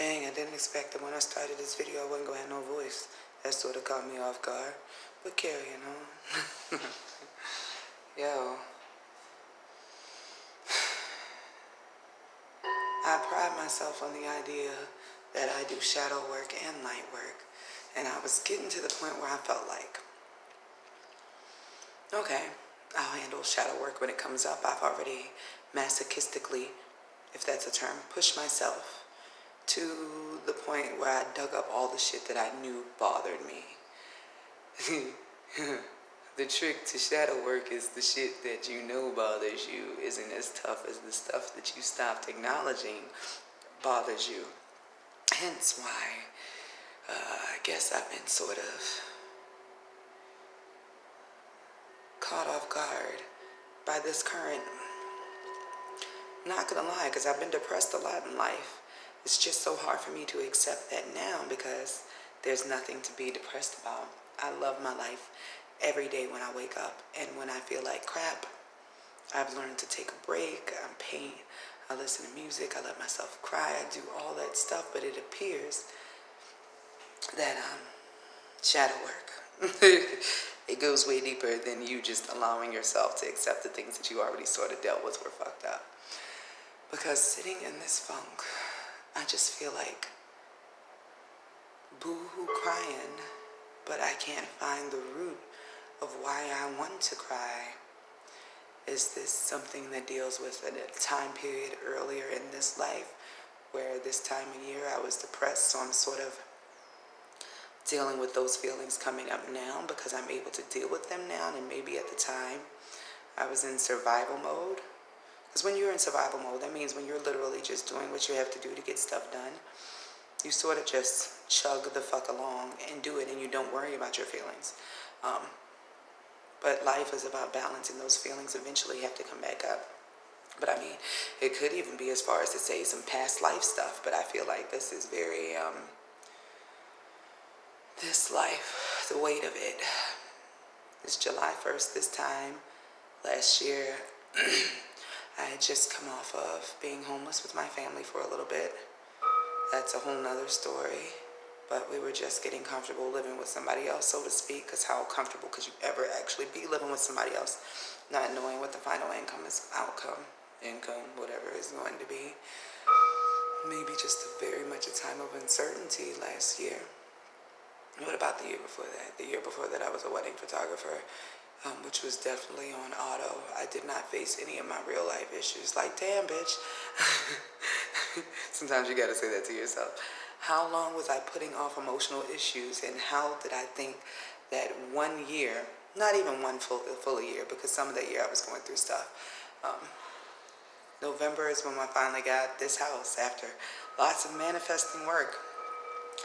Dang, I didn't expect that when I started this video I wasn't going to have no voice. That sort of caught me off guard. But carrying on. Yo. I pride myself on the idea that I do shadow work and light work. And I was getting to the point where I felt like, okay, I'll handle shadow work when it comes up. I've already masochistically, if that's a term, pushed myself to the point where I dug up all the shit that I knew bothered me. The trick to shadow work is the shit that you know bothers you isn't as tough as the stuff that you stopped acknowledging bothers you. Hence why I guess I've been sort of caught off guard by this current. Not gonna lie, because I've been depressed a lot in life. It's just so hard for me to accept that now because there's nothing to be depressed about. I love my life every day when I wake up, and when I feel like crap, I've learned to take a break. I paint, I listen to music, I let myself cry, I do all that stuff, but it appears that shadow work. It goes way deeper than you just allowing yourself to accept the things that you already sort of dealt with were fucked up. Because sitting in this funk, I just feel like boo-hoo crying, but I can't find the root of why I want to cry. Is this something that deals with a time period earlier in this life where this time of year I was depressed, so I'm sort of dealing with those feelings coming up now because I'm able to deal with them now, and maybe at the time I was in survival mode. Because when you're in survival mode, that means when you're literally just doing what you have to do to get stuff done, you sort of just chug the fuck along and do it, and you don't worry about your feelings. But life is about balance, and those feelings eventually have to come back up. But I mean, it could even be as far as to say some past life stuff, but I feel like this is very, this life, the weight of it. It's July 1st this time. Last year, I had just come off of being homeless with my family for a little bit. That's a whole nother story. But we were just getting comfortable living with somebody else, so to speak, because how comfortable could you ever actually be living with somebody else, not knowing what the final income, whatever is going to be. Maybe just very much a time of uncertainty last year. What about the year before that? The year before that I was a wedding photographer, which was definitely on auto. I did not face any of my real life issues. Like, damn, bitch. Sometimes you gotta say that to yourself. How long was I putting off emotional issues, and how did I think that 1 year, not even one full year, because some of that year I was going through stuff. November is when I finally got this house after lots of manifesting work.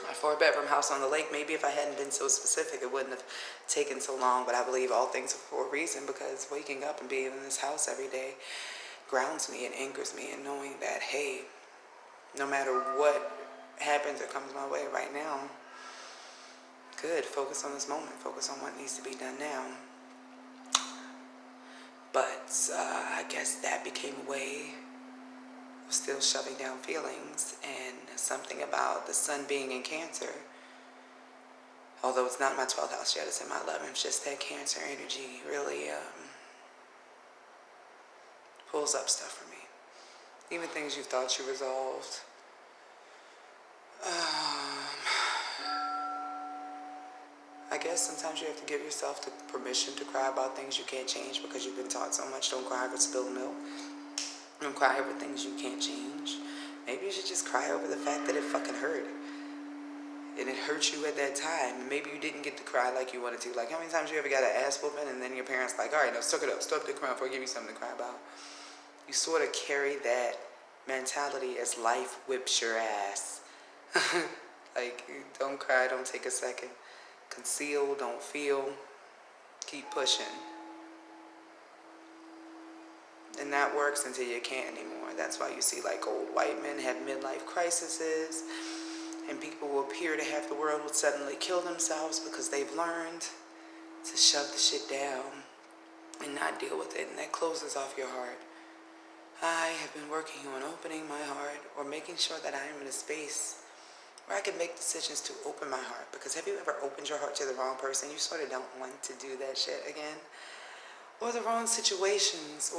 My 4-bedroom house on the lake. Maybe if I hadn't been so specific, it wouldn't have taken so long, but I believe all things are for a reason, because waking up and being in this house every day grounds me and anchors me, and knowing that, hey, no matter what happens or comes my way right now, good, focus on this moment, focus on what needs to be done now. But I guess that became a way of still shoving down feelings, and something about the sun being in Cancer, although it's not my 12th house yet, it's in my 11th, just that Cancer energy really pulls up stuff for me. Even things you thought you resolved. I guess sometimes you have to give yourself the permission to cry about things you can't change, because you've been taught so much. Don't cry over spilled milk. Don't cry over things you can't change. Maybe you should just cry over the fact that it fucking hurt. And it hurt you at that time. Maybe you didn't get to cry like you wanted to. Like, how many times you ever got an ass whooping and then your parents like, all right, now suck it up. Stop the crying before I give you something to cry about. You sort of carry that mentality as life whips your ass. Like, don't cry, don't take a second. Conceal, don't feel. Keep pushing. And that works until you can't anymore. That's why you see like old white men have midlife crises, and people who appear to have the world would suddenly kill themselves because they've learned to shove the shit down and not deal with it, and that closes off your heart. I have been working on opening my heart, or making sure that I am in a space where I can make decisions to open my heart. Because have you ever opened your heart to the wrong person? You sort of don't want to do that shit again. Or the wrong situations,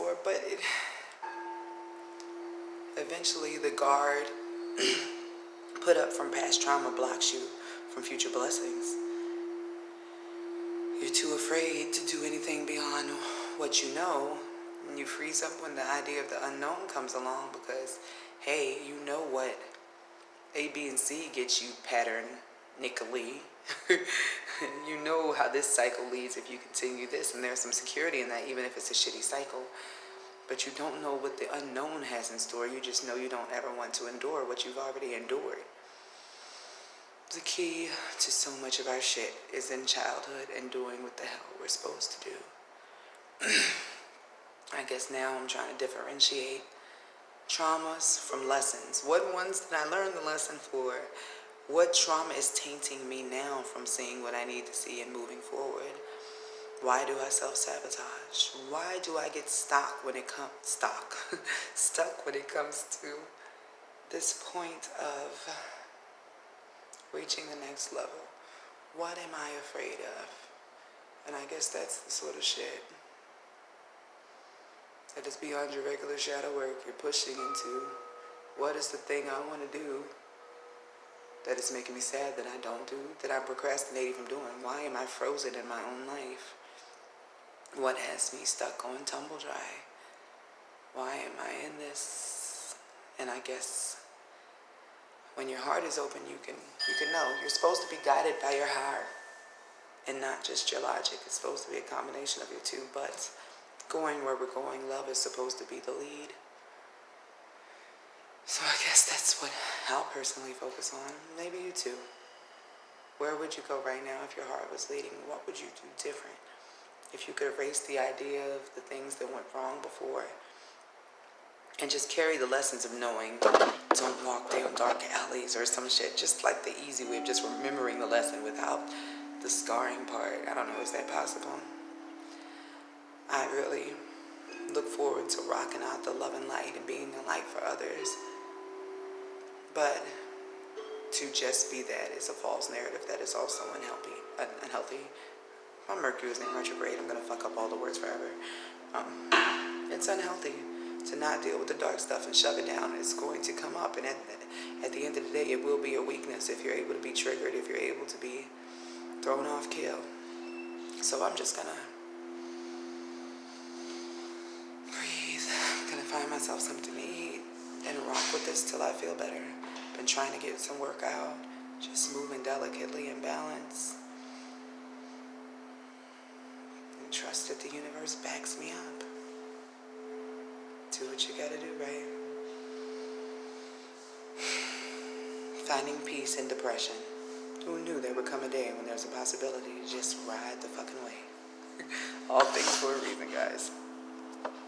eventually the guard put up from past trauma blocks you from future blessings. You're too afraid to do anything beyond what you know, and you freeze up when the idea of the unknown comes along because, hey, you know what A, B, and C gets you patternically. You know how this cycle leads if you continue this, and there's some security in that, even if it's a shitty cycle. But you don't know what the unknown has in store. You just know you don't ever want to endure what you've already endured. The key to so much of our shit is in childhood and doing what the hell we're supposed to do. I guess now I'm trying to differentiate traumas from lessons. What ones did I learn the lesson for? What trauma is tainting me now from seeing what I need to see and moving forward? Why do I self-sabotage? Why do I get stuck when it comes to this point of reaching the next level? What am I afraid of? And I guess that's the sort of shit that is beyond your regular shadow work. You're pushing into what is the thing I want to do that is making me sad that I don't do, that I'm procrastinating from doing. Why am I frozen in my own life? What has me stuck on Tumble Dry? Why am I in this? And I guess when your heart is open, you can know. You're supposed to be guided by your heart and not just your logic. It's supposed to be a combination of your two, but going where we're going, love is supposed to be the lead. So I guess that's what I'll personally focus on. Maybe you too. Where would you go right now if your heart was leading? What would you do different? If you could erase the idea of the things that went wrong before and just carry the lessons of knowing, don't walk down dark alleys or some shit, just like the easy way of just remembering the lesson without the scarring part. I don't know, is that possible? I really look forward to rocking out the love and light and being a light for others. But to just be that is a false narrative that is also unhealthy. My Mercury is in retrograde. I'm going to fuck up all the words forever. It's unhealthy to not deal with the dark stuff and shove it down. It's going to come up, and at the end of the day, it will be a weakness if you're able to be triggered, if you're able to be thrown off kill. So I'm just going to breathe. I'm going to find myself something to eat and rock with this till I feel better. Been trying to get some work out, just moving delicately in balance. And trust that the universe backs me up. Do what you gotta do, right? Finding peace in depression. Who knew there would come a day when there's a possibility to just ride the fucking way? All things for a reason, guys.